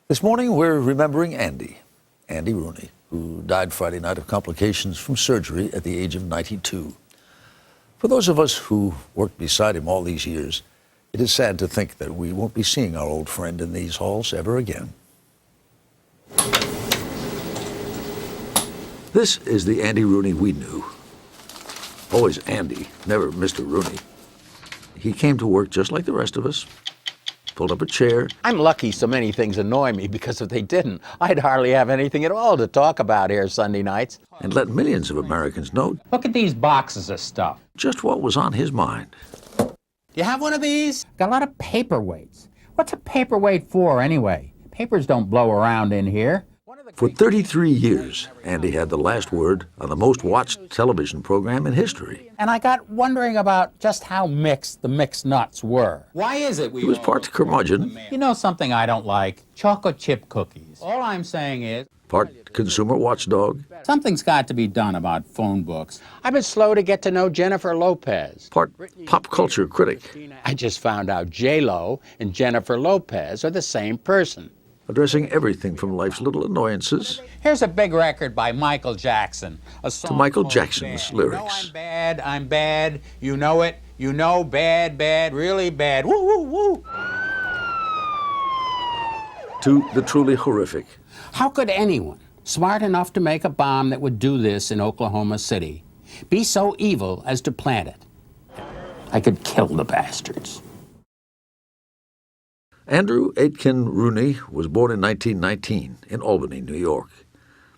This morning, we're remembering Andy Rooney, who died Friday night of complications from surgery at the age of 92. For those of us who worked beside him all these years, it is sad to think that we won't be seeing our old friend in these halls ever again. This is the Andy Rooney we knew. Always Andy, never Mr. Rooney. He came to work just like the rest of us, pulled up a chair. I'm lucky so many things annoy me, because if they didn't, I'd hardly have anything at all to talk about here Sunday nights. And let millions of Americans know Look at these boxes of stuff. just what was on his mind. You have one of these? Got a lot of paperweights. What's a paperweight for, anyway? Papers don't blow around in here. For 33 years, Andy had the last word on the most watched television program in history. And I got wondering about just how mixed the mixed nuts were. Why is it we He was part curmudgeon, You know something I don't like? Chocolate chip cookies. All I'm saying is, part consumer watchdog, something's got to be done about phone books. I've been slow to get to know Jennifer Lopez. part pop culture critic, I just found out J-Lo and Jennifer Lopez are the same person. addressing everything from life's little annoyances Here's a big record by Michael Jackson. A song Michael called Jackson's Bad. lyrics. You know I'm bad, you know it, you know bad, bad, really bad, woo, woo, woo. to the truly horrific. How could anyone smart enough to make a bomb that would do this in Oklahoma City be so evil as to plant it? I could kill the bastards. Andrew Aitken Rooney was born in 1919 in Albany, New York.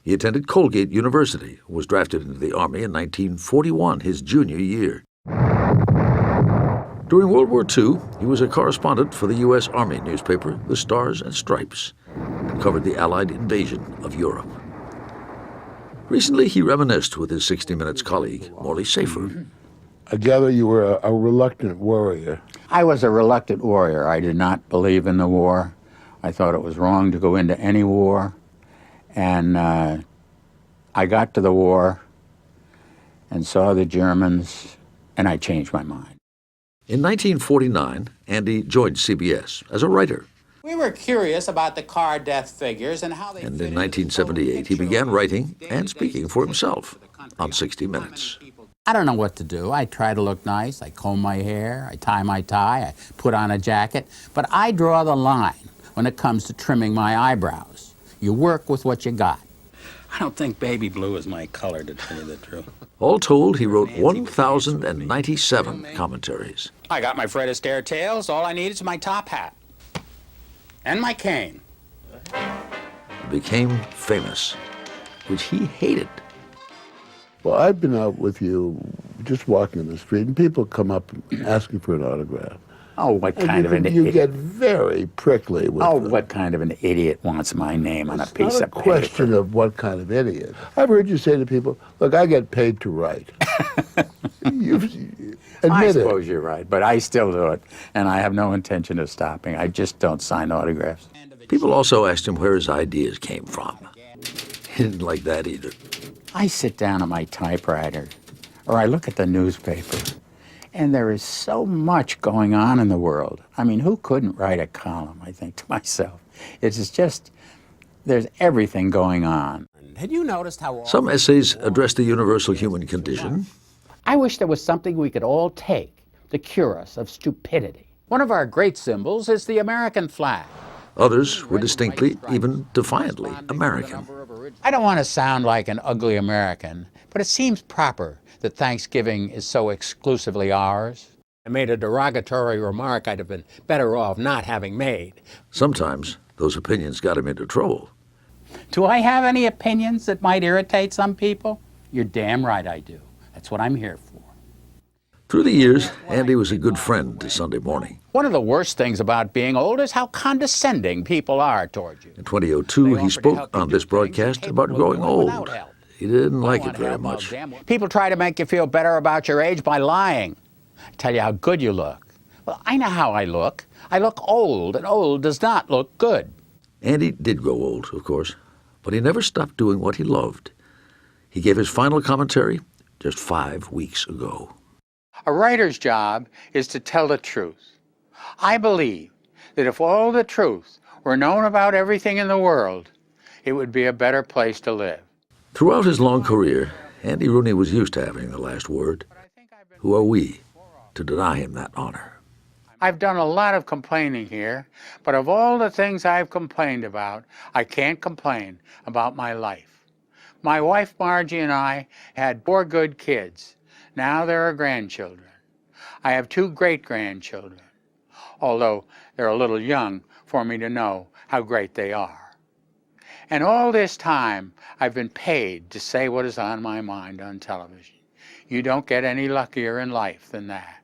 He attended Colgate University, was drafted into the Army in 1941, his junior year. During World War II, he was a correspondent for the U.S. Army newspaper, The Stars and Stripes, and covered the Allied invasion of Europe. Recently, he reminisced with his 60 Minutes colleague, Morley Safer. I gather you were a reluctant warrior. I was a reluctant warrior. I did not believe in the war. I thought it was wrong to go into any war. And I got to the war and saw the Germans, and I changed my mind. In 1949, Andy joined CBS as a writer. We were curious about the car death figures and how they And fit in into the total 1978, he picture began of writing daily and basis speaking for himself for the country. on 60 Minutes. I don't know what to do. I try to look nice. I comb my hair. I tie my tie. I put on a jacket. But I draw the line when it comes to trimming my eyebrows. You work with what you got. I don't think baby blue is my color, to tell you the truth. All told, he wrote 1,097 commentaries. I got my Fred Astaire tails. All I need is my top hat. And my cane. And became famous, which he hated. Well, I've been out with you just walking in the street, and people come up asking for an autograph. Oh, what kind of an You idiot. get very prickly with Oh, them. what kind of an idiot wants my name on a It's piece not of a question paper? of what kind of idiot. I've heard you say to people, look, I get paid to write. You've I admit suppose it. you're right, but I still do it, and I have no intention of stopping. I just don't sign autographs. People also asked him where his ideas came from. He didn't like that either. I sit down at my typewriter, or I look at the newspaper, and there is so much going on in the world. I mean, who couldn't write a column, I think to myself. It's just, there's everything going on. Had you noticed how Some essays address the universal human condition. I wish there was something we could all take to cure us of stupidity. One of our great symbols is the American flag. Others were distinctly, even defiantly, American. I don't want to sound like an ugly American, but it seems proper that Thanksgiving is so exclusively ours. I made a derogatory remark I'd have been better off not having made. Sometimes those opinions got him into trouble. Do I have any opinions that might irritate some people? You're damn right I do. That's what I'm here for. Through the years, Andy was a good friend to Sunday Morning. One of the worst things about being old is how condescending people are toward you. In 2002, he spoke on this broadcast about growing old. He didn't like it very much. People try to make you feel better about your age by lying. Tell you how good you look. Well, I know how I look. I look old, and old does not look good. Andy did grow old, of course, but he never stopped doing what he loved. He gave his final commentary just 5 weeks ago. A writer's job is to tell the truth. I believe that if all the truth were known about everything in the world, it would be a better place to live. Throughout his long career, Andy Rooney was used to having the last word. Who are we to deny him that honor? I've done a lot of complaining here, but of all the things I've complained about, I can't complain about my life. My wife Margie and I had 4 good kids. Now there are grandchildren. I have 2 great-grandchildren, although they're a little young for me to know how great they are. And all this time, I've been paid to say what is on my mind on television. You don't get any luckier in life than that.